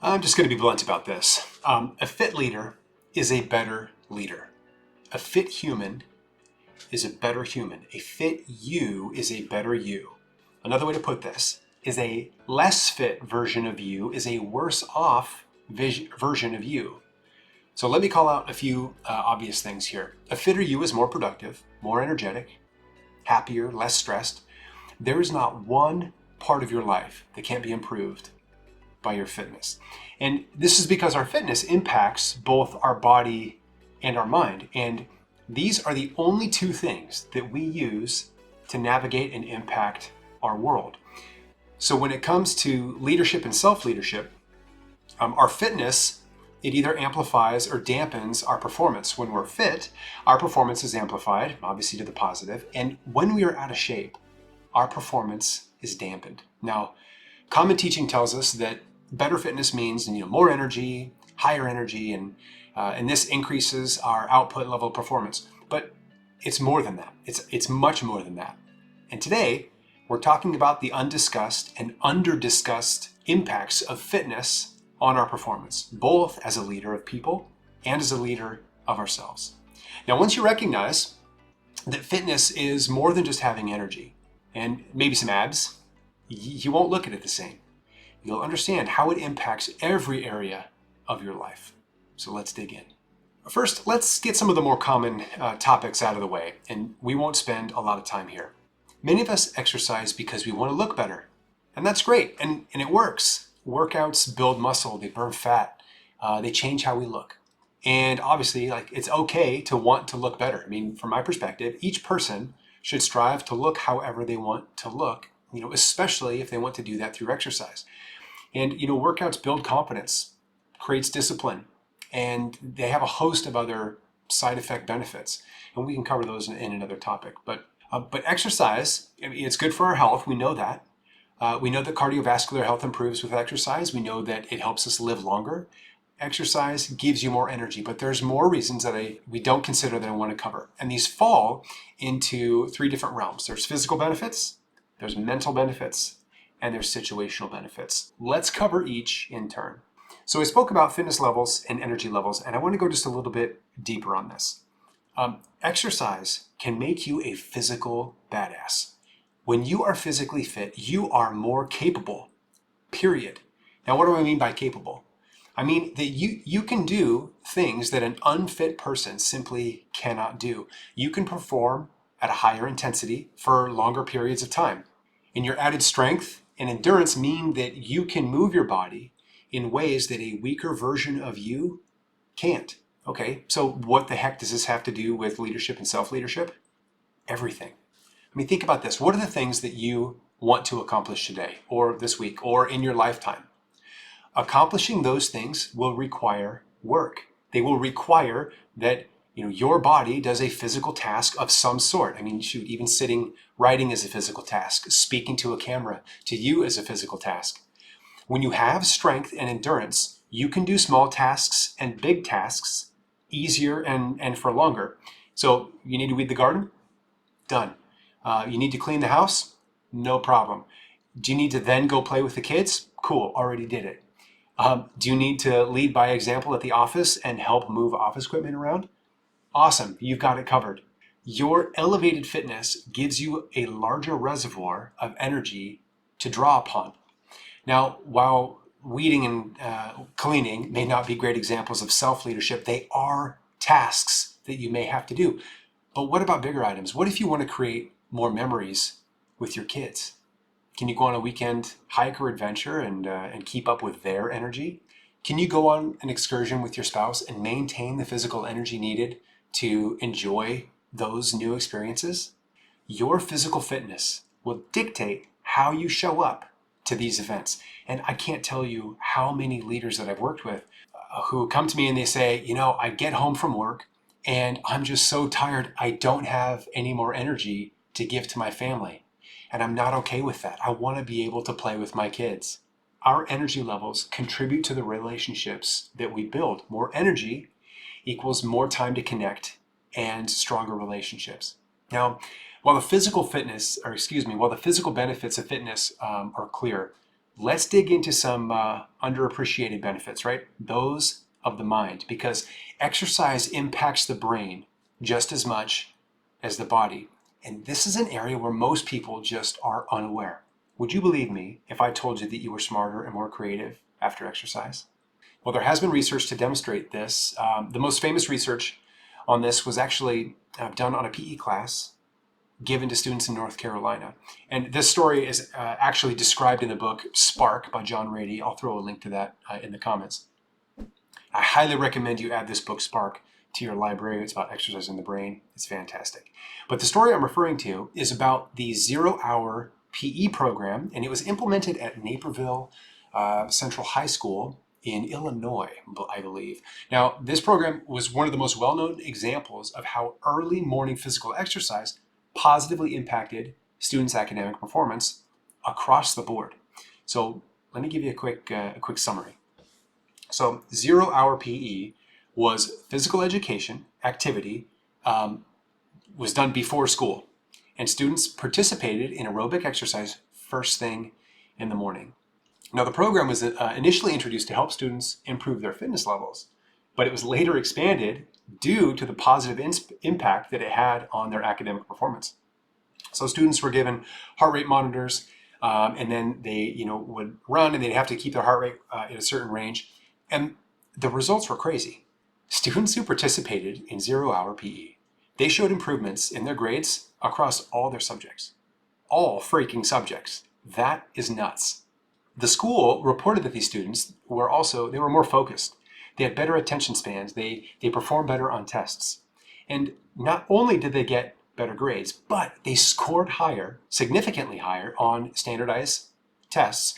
I'm just going to be blunt about this. A fit leader is a better leader. A fit human is a better human. A fit you is a better you. Another way to put this is a less fit version of you is a worse off version of you. So let me call out a few obvious things here. A fitter you is more productive, more energetic, happier, less stressed. There is not one part of your life that can't be improved by your fitness. And this is because our fitness impacts both our body and our mind. And these are the only two things that we use to navigate and impact our world. So when it comes to leadership and self-leadership, our fitness, it either amplifies or dampens our performance. When we're fit, our performance is amplified, obviously to the positive. And when we are out of shape, our performance is dampened. Now, common teaching tells us that better fitness means more energy, higher energy, and this increases our output level performance. But it's more than that. It's much more than that. And today, we're talking about the undiscussed and under-discussed impacts of fitness on our performance, both as a leader of people and as a leader of ourselves. Now, once you recognize that fitness is more than just having energy and maybe some abs, you won't look at it the same. You'll understand how it impacts every area of your life. So let's dig in. First, let's get some of the more common topics out of the way, and we won't spend a lot of time here. Many of us exercise because we want to look better, and that's great, and it works. Workouts build muscle, they burn fat, they change how we look. And obviously, it's okay to want to look better. I mean, from my perspective, each person should strive to look however they want to look, especially if they want to do that through exercise. And workouts build confidence, creates discipline, and they have a host of other side effect benefits. And we can cover those in another topic. But exercise, it's good for our health. We know that. We know that cardiovascular health improves with exercise. We know that it helps us live longer. Exercise gives you more energy, but there's more reasons that we don't consider that I want to cover. And these fall into three different realms. There's physical benefits, there's mental benefits, and there's situational benefits. Let's cover each in turn. So I spoke about fitness levels and energy levels, and I want to go just a little bit deeper on this. Exercise can make you a physical badass. When you are physically fit, you are more capable, period. Now, what do I mean by capable? I mean that you can do things that an unfit person simply cannot do. You can perform at a higher intensity for longer periods of time. And your added strength and endurance mean that you can move your body in ways that a weaker version of you can't. Okay, so what the heck does this have to do with leadership and self-leadership? Everything. I mean, think about this. What are the things that you want to accomplish today or this week or in your lifetime? Accomplishing those things will require work. They will require that your body does a physical task of some sort. I mean, shoot, even writing is a physical task. Speaking to a camera to you is a physical task. When you have strength and endurance, you can do small tasks and big tasks easier and for longer. So you need to weed the garden? Done. You need to clean the house? No problem. Do you need to then go play with the kids? Cool, already did it. Do you need to lead by example at the office and help move office equipment around? Awesome, you've got it covered. Your elevated fitness gives you a larger reservoir of energy to draw upon. Now, while weeding and cleaning may not be great examples of self-leadership, they are tasks that you may have to do. But what about bigger items? What if you want to create more memories with your kids? Can you go on a weekend hike or adventure and keep up with their energy? Can you go on an excursion with your spouse and maintain the physical energy needed to enjoy those new experiences? Your physical fitness will dictate how you show up to these events. And I can't tell you how many leaders that I've worked with who come to me and they say, I get home from work and I'm just so tired, I don't have any more energy to give to my family. And I'm not okay with that. I want to be able to play with my kids. Our energy levels contribute to the relationships that we build. More energy equals more time to connect and stronger relationships. Now, while the physical benefits of fitness are clear, let's dig into some underappreciated benefits, right? Those of the mind, because exercise impacts the brain just as much as the body. And this is an area where most people just are unaware. Would you believe me if I told you that you were smarter and more creative after exercise? Well, there has been research to demonstrate this. The most famous research on this was actually done on a PE class given to students in North Carolina. And this story is actually described in the book Spark by John Rady. I'll throw a link to that in the comments. I highly recommend you add this book, Spark, to your library. It's about exercising the brain. It's fantastic. But the story I'm referring to is about the 0-hour PE program, and it was implemented at Naperville Central High School in Illinois, I believe. Now, this program was one of the most well-known examples of how early morning physical exercise positively impacted students' academic performance across the board. So let me give you a quick summary. So 0-hour PE was physical education activity was done before school, and students participated in aerobic exercise first thing in the morning. Now, the program was initially introduced to help students improve their fitness levels, but it was later expanded due to the positive impact that it had on their academic performance. So students were given heart rate monitors, and then they would run, and they'd have to keep their heart rate at a certain range. And the results were crazy. Students who participated in 0-hour PE, they showed improvements in their grades across all their subjects. All freaking subjects. That is nuts. The school reported that these students were more focused. They had better attention spans. They performed better on tests. And not only did they get better grades, but they scored higher, significantly higher, on standardized tests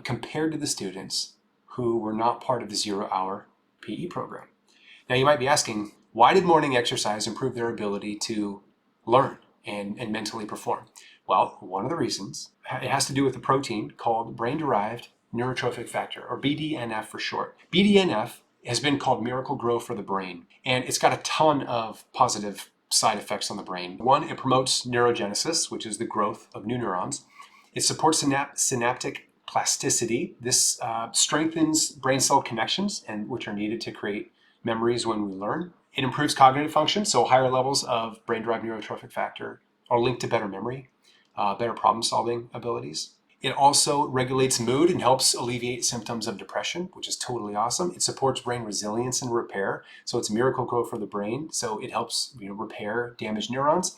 compared to the students who were not part of the 0-hour PE program. Now, you might be asking, why did morning exercise improve their ability to learn and mentally perform? Well, one of the reasons, it has to do with a protein called brain-derived neurotrophic factor, or BDNF for short. BDNF has been called miracle grow for the brain, and it's got a ton of positive side effects on the brain. One, it promotes neurogenesis, which is the growth of new neurons. It supports synaptic plasticity. This strengthens brain cell connections, which are needed to create memories when we learn. It improves cognitive function, so higher levels of brain-derived neurotrophic factor are linked to better memory, better problem-solving abilities. It also regulates mood and helps alleviate symptoms of depression, which is totally awesome. It supports brain resilience and repair, so it's miracle grow for the brain, so it helps repair damaged neurons.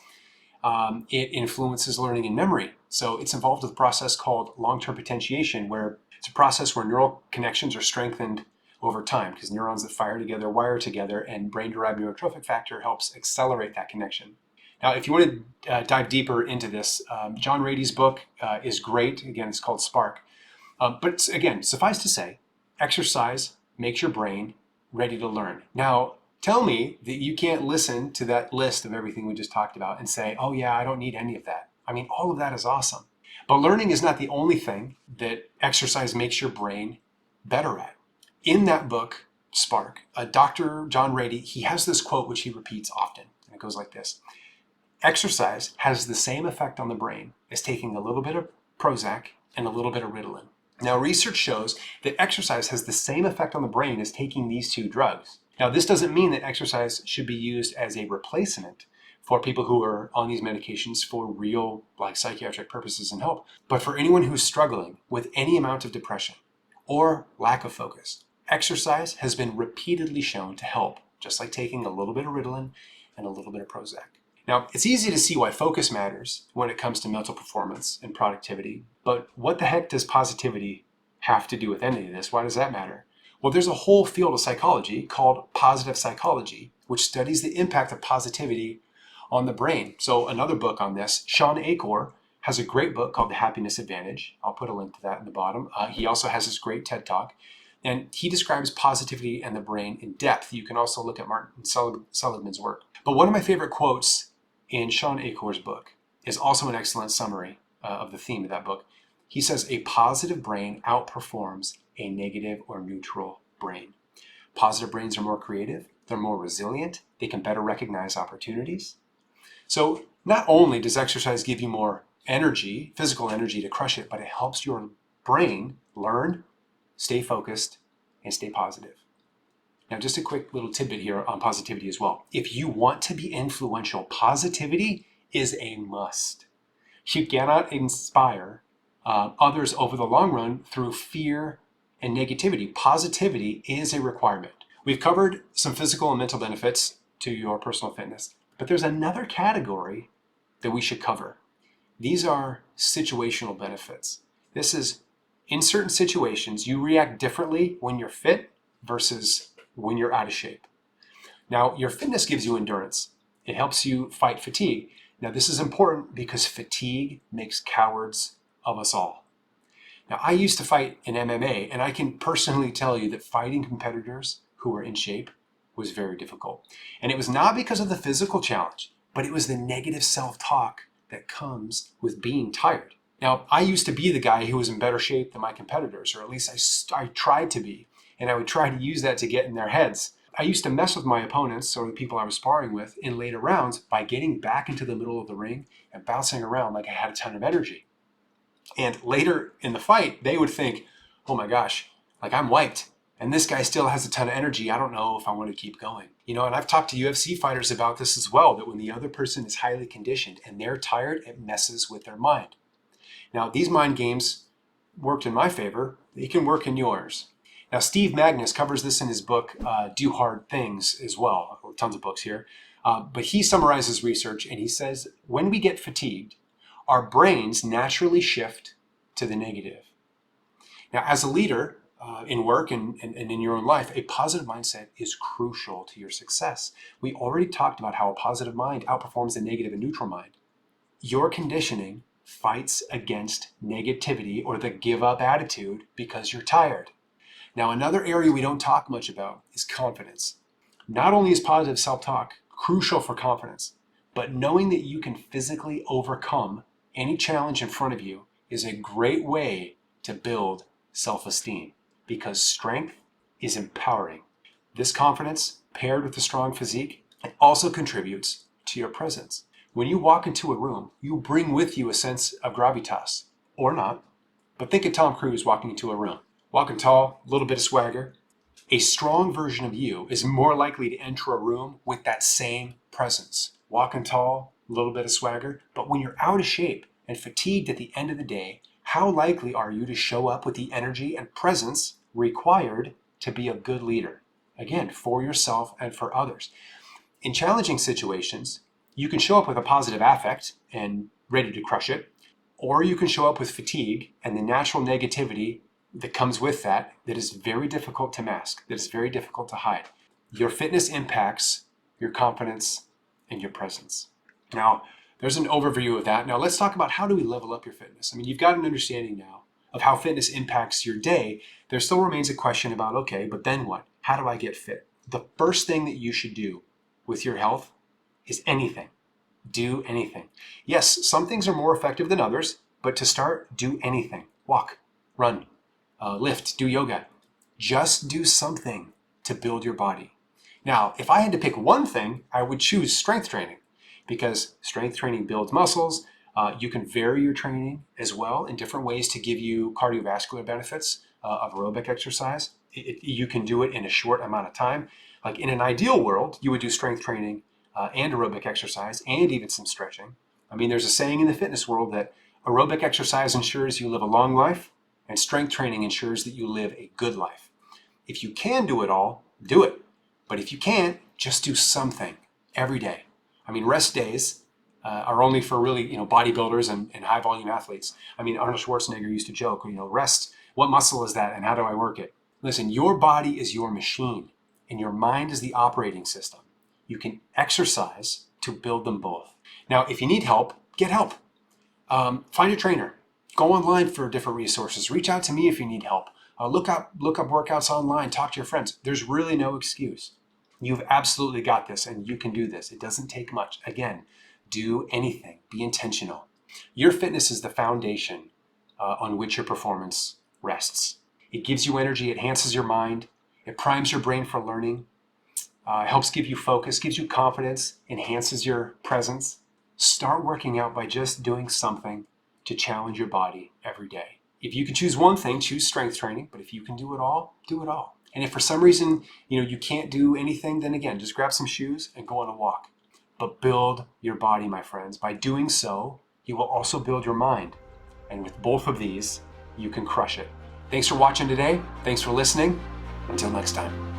It influences learning and memory, so it's involved with a process called long-term potentiation, where it's a process where neural connections are strengthened over time, because neurons that fire together wire together, and brain-derived neurotrophic factor helps accelerate that connection. Now, if you want to dive deeper into this, John Rady's book is great. Again, it's called Spark. But again, suffice to say, exercise makes your brain ready to learn. Now, tell me that you can't listen to that list of everything we just talked about and say, oh yeah, I don't need any of that. I mean, all of that is awesome. But learning is not the only thing that exercise makes your brain better at. In that book, Spark, Dr. John Rady, he has this quote which he repeats often, and it goes like this. Exercise has the same effect on the brain as taking a little bit of Prozac and a little bit of Ritalin. Now, research shows that exercise has the same effect on the brain as taking these two drugs. Now, this doesn't mean that exercise should be used as a replacement for people who are on these medications for real, psychiatric purposes and help. But for anyone who's struggling with any amount of depression or lack of focus, exercise has been repeatedly shown to help, just like taking a little bit of Ritalin and a little bit of Prozac. Now, it's easy to see why focus matters when it comes to mental performance and productivity, but what the heck does positivity have to do with any of this? Why does that matter? Well, there's a whole field of psychology called positive psychology, which studies the impact of positivity on the brain. So another book on this, Sean Achor, has a great book called The Happiness Advantage. I'll put a link to that in the bottom. He also has this great TED Talk, and he describes positivity and the brain in depth. You can also look at Martin Seligman's work. But one of my favorite quotes in Sean Achor's book is also an excellent summary of the theme of that book. He says, a positive brain outperforms a negative or neutral brain. Positive brains are more creative, they're more resilient, they can better recognize opportunities. So not only does exercise give you more energy, physical energy to crush it, but it helps your Brain, learn, stay focused, and stay positive. Now, just a quick little tidbit here on positivity as well. If you want to be influential, positivity is a must. You cannot inspire others over the long run through fear and negativity. Positivity is a requirement. We've covered some physical and mental benefits to your personal fitness, but there's another category that we should cover. These are situational benefits. This is, in certain situations, you react differently when you're fit versus when you're out of shape. Now, your fitness gives you endurance. It helps you fight fatigue. Now, this is important because fatigue makes cowards of us all. Now, I used to fight in MMA, and I can personally tell you that fighting competitors who were in shape was very difficult. And it was not because of the physical challenge, but it was the negative self-talk that comes with being tired. Now, I used to be the guy who was in better shape than my competitors, or at least I tried to be, and I would try to use that to get in their heads. I used to mess with my opponents, or the people I was sparring with, in later rounds by getting back into the middle of the ring and bouncing around like I had a ton of energy. And later in the fight, they would think, oh my gosh, like I'm wiped. And this guy still has a ton of energy. I don't know if I want to keep going. And I've talked to UFC fighters about this as well, that when the other person is highly conditioned and they're tired, it messes with their mind. Now, these mind games worked in my favor. They can work in yours. Now, Steve Magnus covers this in his book, Do Hard Things, as well. Tons of books here. But he summarizes research, and he says, when we get fatigued, our brains naturally shift to the negative. Now, as a leader in work and in your own life, a positive mindset is crucial to your success. We already talked about how a positive mind outperforms a negative and neutral mind. Your conditioning fights against negativity or the give up attitude because you're tired. Now, another area we don't talk much about is confidence. Not only is positive self-talk crucial for confidence, but knowing that you can physically overcome any challenge in front of you is a great way to build self-esteem, because strength is empowering. This confidence, paired with a strong physique, it also contributes to your presence. When you walk into a room, you bring with you a sense of gravitas, or not. But think of Tom Cruise walking into a room. Walking tall, a little bit of swagger. A strong version of you is more likely to enter a room with that same presence. Walking tall, a little bit of swagger. But when you're out of shape and fatigued at the end of the day, how likely are you to show up with the energy and presence required to be a good leader? Again, for yourself and for others. In challenging situations, you can show up with a positive affect and ready to crush it, or you can show up with fatigue and the natural negativity that comes with that is very difficult to mask, that is very difficult to hide. Your fitness impacts your confidence and your presence. Now, there's an overview of that. Now, let's talk about how do we level up your fitness. I mean, you've got an understanding now of how fitness impacts your day. There still remains a question about, okay, but then what? How do I get fit? The first thing that you should do with your health is anything. Do anything. Yes, some things are more effective than others, but to start, do anything. Walk, run, lift, do yoga. Just do something to build your body. Now, if I had to pick one thing, I would choose strength training, because strength training builds muscles. You can vary your training as well in different ways to give you cardiovascular benefits of aerobic exercise. You can do it in a short amount of time. Like in an ideal world, you would do strength training and aerobic exercise and even some stretching. I mean, there's a saying in the fitness world that aerobic exercise ensures you live a long life, and strength training ensures that you live a good life. If you can do it all, do it. But if you can't, just do something every day. I mean, rest days are only for really, bodybuilders and high volume athletes. I mean, Arnold Schwarzenegger used to joke, rest, what muscle is that and how do I work it? Listen, your body is your machine and your mind is the operating system. You can exercise to build them both. Now, if you need help, get help. Find a trainer. Go online for different resources. Reach out to me if you need help. Look up workouts online. Talk to your friends. There's really no excuse. You've absolutely got this, and you can do this. It doesn't take much. Again, do anything. Be intentional. Your fitness is the foundation on which your performance rests. It gives you energy. It enhances your mind. It primes your brain for learning. Helps give you focus, gives you confidence, enhances your presence. Start working out by just doing something to challenge your body every day. If you can choose one thing, choose strength training. But if you can do it all, do it all. And if for some reason, you can't do anything, then again, just grab some shoes and go on a walk. But build your body, my friends. By doing so, you will also build your mind. And with both of these, you can crush it. Thanks for watching today. Thanks for listening. Until next time.